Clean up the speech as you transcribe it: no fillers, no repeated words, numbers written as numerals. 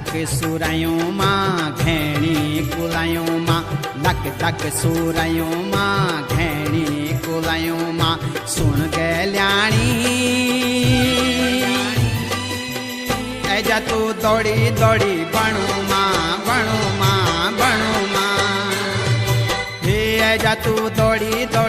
धक सुरायों मां घेणी कुलायों मां धक धक सुरायों मां घेणी कुलायों मां सुन गल्याणी एजा तू दौड़ी दौड़ी बणू मां बणू मां बणू मां हे एजा तू दौड़ी दौड़ी